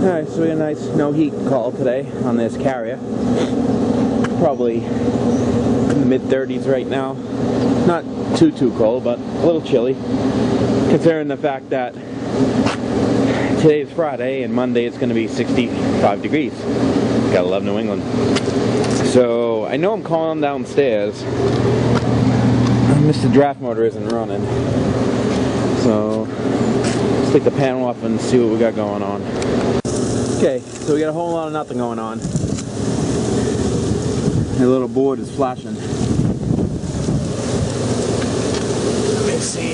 Alright, so we got a nice no heat call today on this carrier. Probably in the mid-30s right now. Not too cold, but a little chilly, considering the fact that today's Friday and Monday it's going to be 65 degrees. Gotta love New England. So I know I'm calling downstairs. Mr. Draft motor isn't running. So let's take the panel off and see what we got going on. Okay, so we got a whole lot of nothing going on. The little board is flashing. Let me see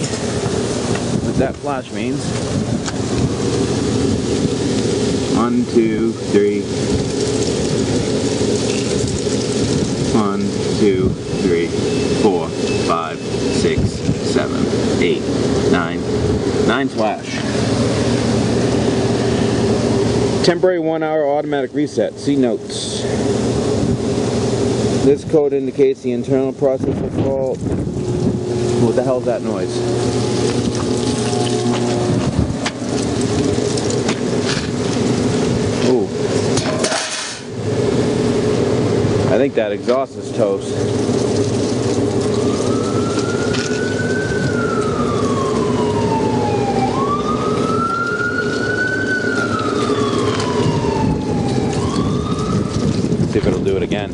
what that flash means. 1, 2, 3. 1, 2, 3, 4, 5, 6, 7, 8, 9. 9 flash. Temporary 1-hour automatic reset. See notes. This code indicates the internal processor fault. What the hell is that noise? Ooh. I think that exhaust is toast. Let's see if it'll do it again.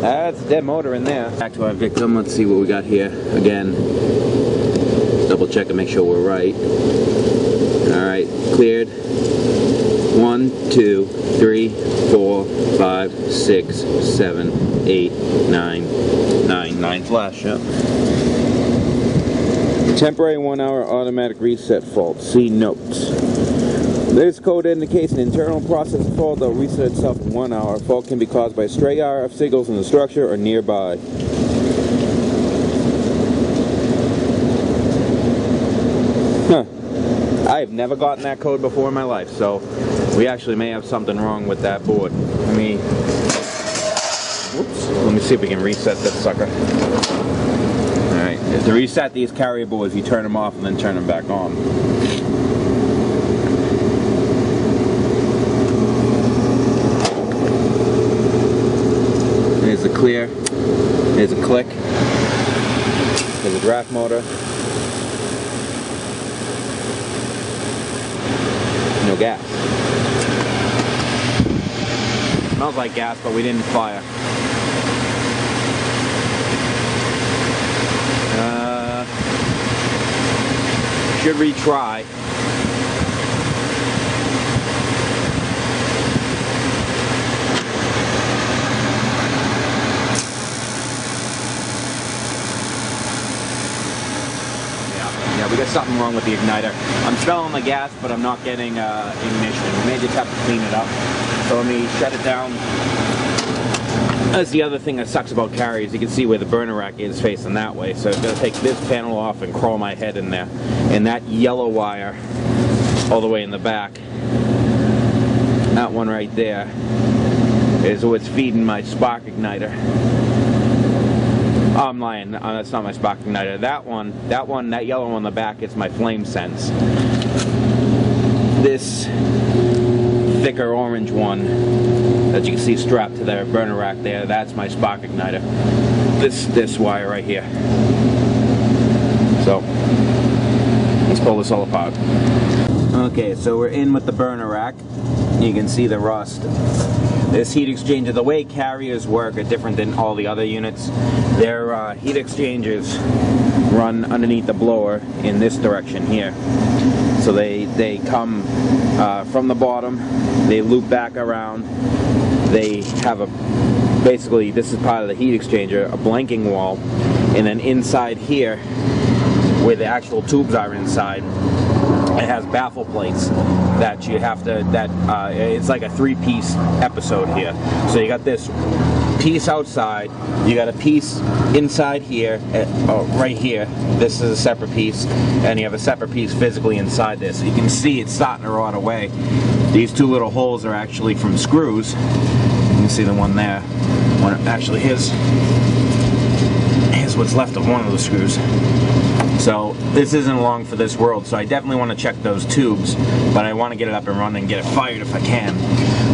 That's a dead motor in there. Back to our victim. Let's see what we got here. Again, double check and make sure we're right. Alright, cleared. 1, 2, 3, 4, 5, 6, 7, 8, 9. 9 flash, yep. Temporary 1-hour automatic reset fault. See notes. This code indicates an internal processor fault that will reset itself in 1 hour. Fault can be caused by stray RF signals in the structure or nearby. Huh. I have never gotten that code before in my life, so we actually may have something wrong with that board. Let me see if we can reset this sucker. Alright, to reset these carrier boards, you turn them off and then turn them back on. There's a clear, there's a click, there's a draft motor, no gas. Smells like gas, but we didn't fire. Should retry. Yeah, we got something wrong with the igniter. I'm smelling the gas, but I'm not getting ignition. We may just have to clean it up. So let me shut it down. That's the other thing that sucks about carriers. You can see where the burner rack is facing that way. So I'm going to take this panel off and crawl my head in there. And that yellow wire all the way in the back, that one right there, is what's feeding my spark igniter. Oh, I'm lying. That's not my spark igniter. That yellow one on the back is my flame sense. This thicker orange one that you can see strapped to the burner rack there, that's my spark igniter. This wire right here. So let's pull this all apart. Okay, so we're in with the burner rack. You can see the rust. This heat exchanger, the way carriers work are different than all the other units. Their heat exchangers run underneath the blower in this direction here. So they come from the bottom, they loop back around, they have basically, this is part of the heat exchanger, a blanking wall, and then inside here, where the actual tubes are inside, it has baffle plates that you have to, it's like a 3-piece episode here. So you got this piece outside, you got a piece inside here, right here. This is a separate piece, and you have a separate piece physically inside this. You can see it's starting to rot away. These two little holes are actually from screws. You can see the one there. Actually, here's what's left of one of those screws. So this isn't long for this world, so I definitely want to check those tubes, but I want to get it up and running and get it fired if I can.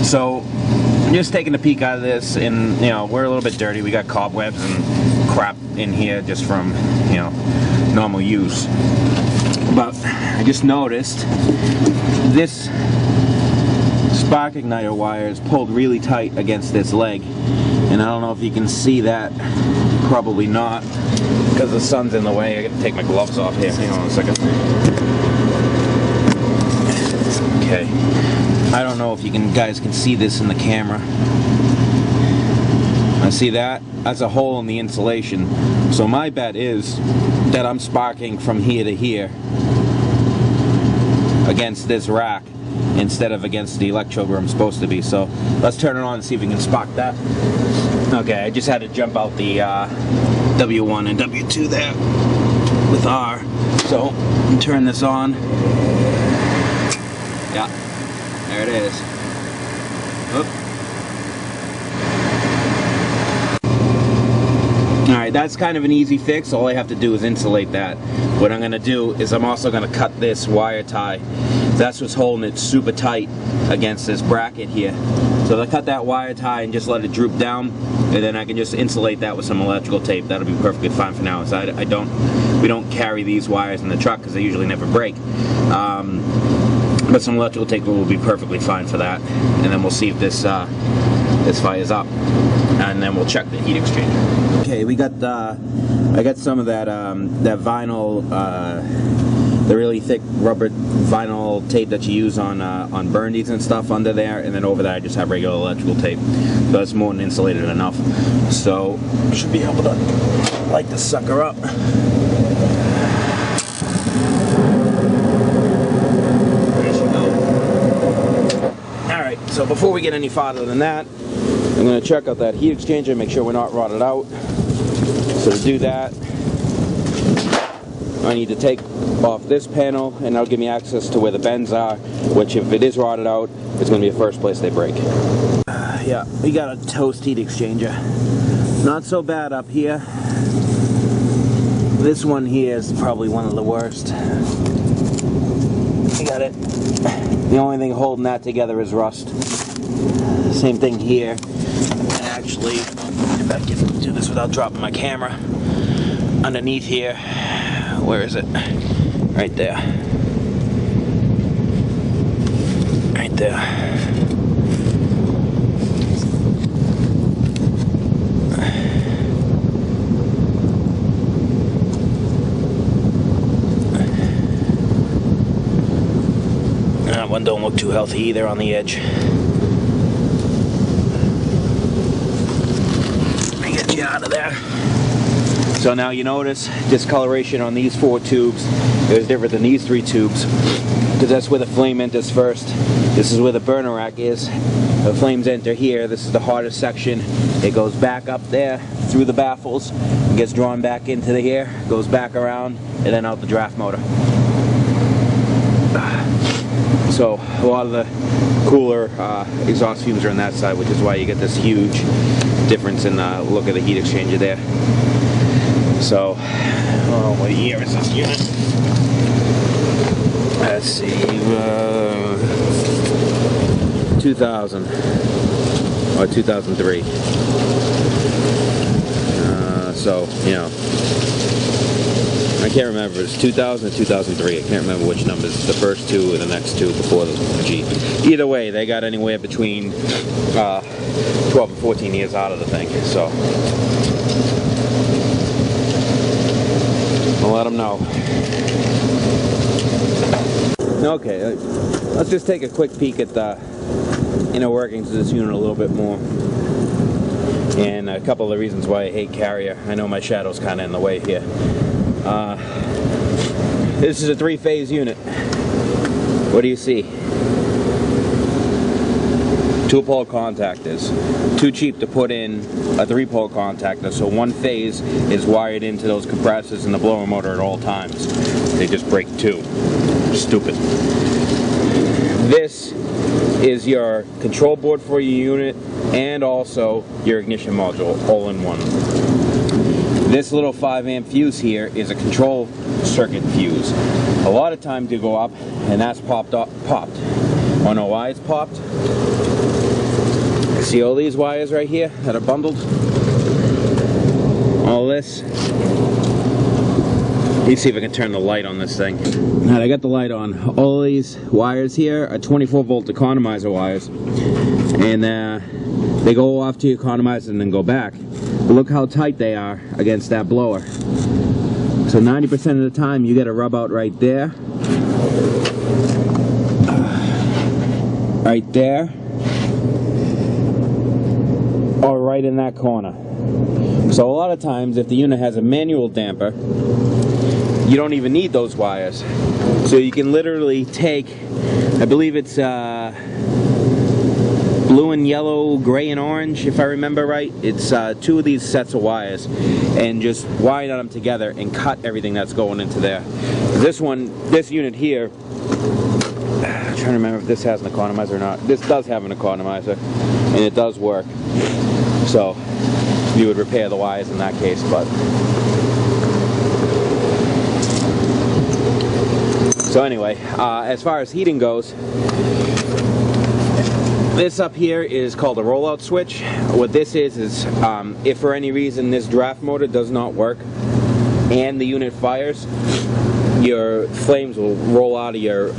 So I'm just taking a peek out of this, and you know, we're a little bit dirty. We got cobwebs and crap in here just from, you know, normal use. But I just noticed this spark igniter wire is pulled really tight against this leg, and I don't know if you can see that. Probably not, because the sun's in the way. I gotta take my gloves off here. Hang on a second. Okay. I don't know if you guys can see this in the camera. I see that? That's a hole in the insulation. So my bet is that I'm sparking from here to here against this rack instead of against the electrode where I'm supposed to be. So let's turn it on and see if we can spark that. Okay, I just had to jump out the W1 and W2 there with R. So turn this on. Yeah, there it is. Oop. Alright, that's kind of an easy fix. All I have to do is insulate that. What I'm going to do is I'm also going to cut this wire tie. That's what's holding it super tight against this bracket here. So I cut that wire tie and just let it droop down, and then I can just insulate that with some electrical tape. That'll be perfectly fine for now. So we don't carry these wires in the truck because they usually never break. But some electrical tape will be perfectly fine for that. And then we'll see if this fires up, and then we'll check the heat exchanger. Okay, we got I got some of that that vinyl, the really thick rubber vinyl tape that you use on Burndies and stuff under there, and then over there I just have regular electrical tape. So that's more than insulated enough. So should be able to light the sucker up. There she goes. All right. So before we get any farther than that, I'm going to check out that heat exchanger, make sure we're not rotted out. So to do that, I need to take off this panel, and that'll give me access to where the bends are, which if it is rotted out, it's going to be the first place they break. Yeah, we got a toast heat exchanger. Not so bad up here. This one here is probably one of the worst. You got it. The only thing holding that together is rust. Same thing here. And actually, if I can do this without dropping my camera, underneath here, where is it? Right there. Right there. That one don't look too healthy either on the edge. Let me get you out of there. So now you notice discoloration on these 4 tubes is different than these 3 tubes, because that's where the flame enters first. This is where the burner rack is. The flames enter here. This is the hottest section. It goes back up there through the baffles, and gets drawn back into the here, goes back around, and then out the draft motor. So a lot of the cooler exhaust fumes are on that side, which is why you get this huge difference in the look of the heat exchanger there. So, what year is this unit? Let's see, 2000 or 2003. So, you know, I can't remember if it's 2000 or 2003. I can't remember which numbers, the first 2 or the next 2 before the G. Either way, they got anywhere between 12 and 14 years out of the thing, so I'll let them know. Okay, let's just take a quick peek at the inner workings of this unit a little bit more. And a couple of the reasons why I hate Carrier. I know my shadow's kind of in the way here. This is a 3-phase unit. What do you see? 2-pole contactors. Too cheap to put in a 3-pole contactor, so one phase is wired into those compressors and the blower motor at all times. They just break too. Stupid. This is your control board for your unit and also your ignition module all in one. This little 5-amp fuse here is a control circuit fuse. A lot of times you go up and that's popped. Wanna know why it's popped? See all these wires right here that are bundled? All this. Let me see if I can turn the light on this thing. Alright, I got the light on. All these wires here are 24-volt economizer wires. And they go off to your economizer and then go back. But look how tight they are against that blower. So 90% of the time you get a rub out right there. Right there. Or right in that corner. So a lot of times if the unit has a manual damper, you don't even need those wires. So you can literally take, I believe it's blue and yellow, gray and orange, if I remember right. It's 2 of these sets of wires, and just wire them together and cut everything that's going into there. This unit here, I'm trying to remember if this has an economizer or not. This does have an economizer, and it does work. So you would repair the wires in that case, but. So anyway, as far as heating goes, this up here is called a rollout switch. What this is if for any reason this draft motor does not work and the unit fires, your flames will roll out of your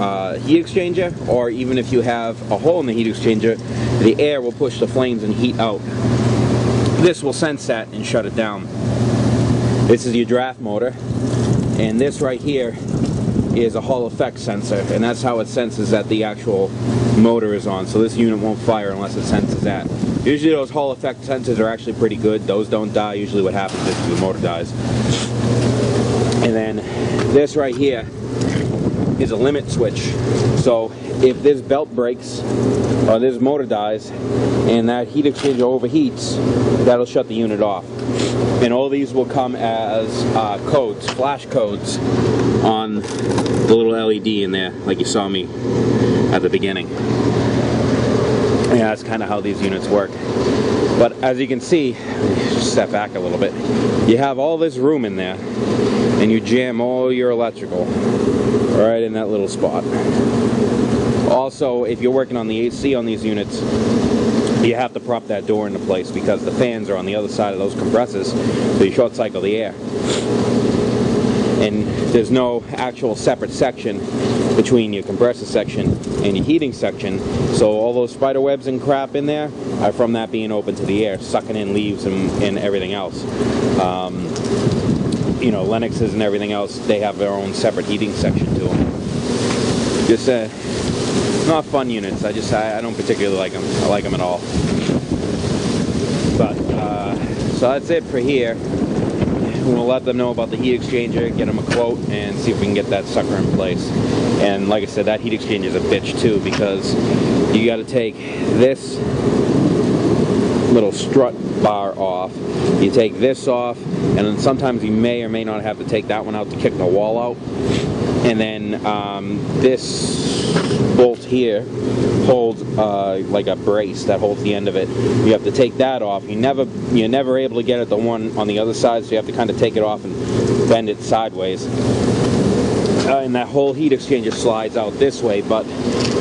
heat exchanger, or even if you have a hole in the heat exchanger, the air will push the flames and heat out. This will sense that and shut it down. This is your draft motor, and this right here is a Hall effect sensor, and that's how it senses that the actual motor is on. So this unit won't fire unless it senses that. Usually those Hall effect sensors are actually pretty good. Those don't die. Usually what happens is the motor dies. And then this right here is a limit switch. So if this belt breaks or this motor dies and that heat exchanger overheats, that'll shut the unit off. And all these will come as codes, flash codes, on the little LED in there, like you saw me at the beginning. Yeah, that's kind of how these units work. But as you can see, just step back a little bit, you have all this room in there, and you jam all your electrical right in that little spot. Also, if you're working on the AC on these units, you have to prop that door into place because the fans are on the other side of those compressors, so you short cycle the air. And there's no actual separate section between your compressor section and your heating section, so all those spider webs and crap in there are from that being open to the air, sucking in leaves and everything else. You know, Lennoxes and everything else, they have their own separate heating section to them. Just not fun units. I don't particularly like them. I like them at all. But so that's it for here. We'll let them know about the heat exchanger, get them a quote, and see if we can get that sucker in place. And like I said, that heat exchanger is a bitch too, because you got to take this little strut bar off, you take this off, and then sometimes you may or may not have to take that one out to kick the wall out. And then this bolt here holds like a brace that holds the end of it. You have to take that off. You're never able to get at the one on the other side, so you have to kind of take it off and bend it sideways. And that whole heat exchanger slides out this way, but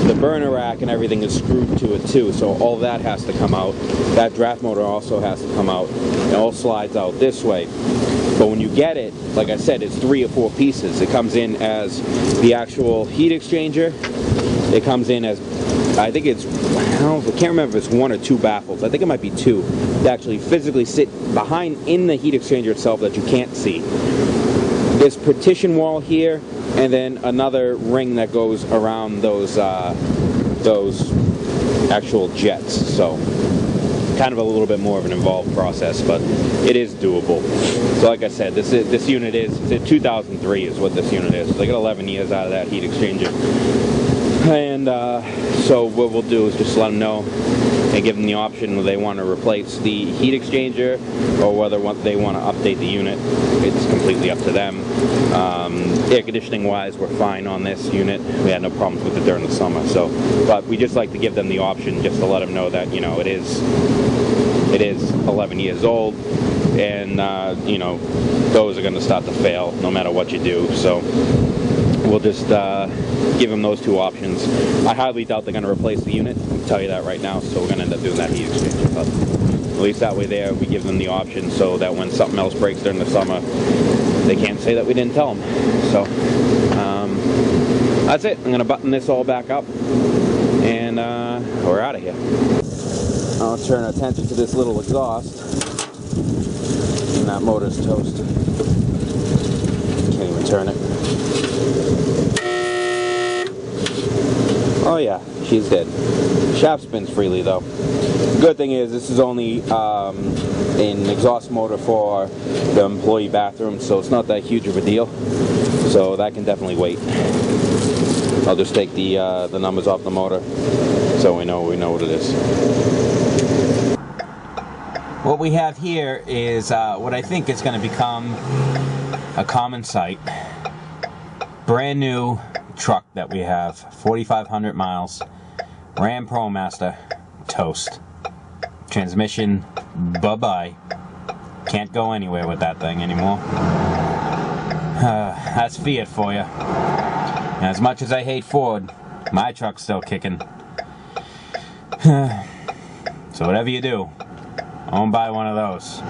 the burner rack and everything is screwed to it too, so all that has to come out. That draft motor also has to come out. It all slides out this way. But when you get it, like I said, it's 3 or 4 pieces. It comes in as the actual heat exchanger. It comes in as, I think it's, I can't remember if it's 1 or 2 baffles. I think it might be 2. They actually physically sit behind in the heat exchanger itself that you can't see. This partition wall here, and then another ring that goes around those actual jets. So kind of a little bit more of an involved process, but it is doable. So like I said, this unit is 2003 is what this unit is. So they got 11 years out of that heat exchanger. And so what we'll do is just let them know and give them the option whether they want to replace the heat exchanger or whether they want to update the unit. It's completely up to them. Air conditioning wise, we're fine on this unit. We had no problems with it during the summer. So, but we just like to give them the option just to let them know that, you know, it is 11 years old, and you know, those are going to start to fail no matter what you do. So we'll just give them those two options. I highly doubt they're going to replace the unit, I'll tell you that right now, so we're going to end up doing that heat exchanger. But at least that way there, we give them the option so that when something else breaks during the summer, they can't say that we didn't tell them. So that's it. I'm going to button this all back up, and we're out of here. I'll turn attention to this little exhaust, and that motor's toast. Can't even turn it. Oh yeah, she's dead. Shaft spins freely though. Good thing is this is only an exhaust motor for the employee bathroom, so it's not that huge of a deal. So that can definitely wait. I'll just take the numbers off the motor so we know what it is. What we have here is what I think is going to become a common sight. Brand new truck that we have, 4,500 miles, Ram Promaster, toast. Transmission, bye-bye. Can't go anywhere with that thing anymore. That's Fiat for you. And as much as I hate Ford, my truck's still kicking. So whatever you do, I won't buy one of those.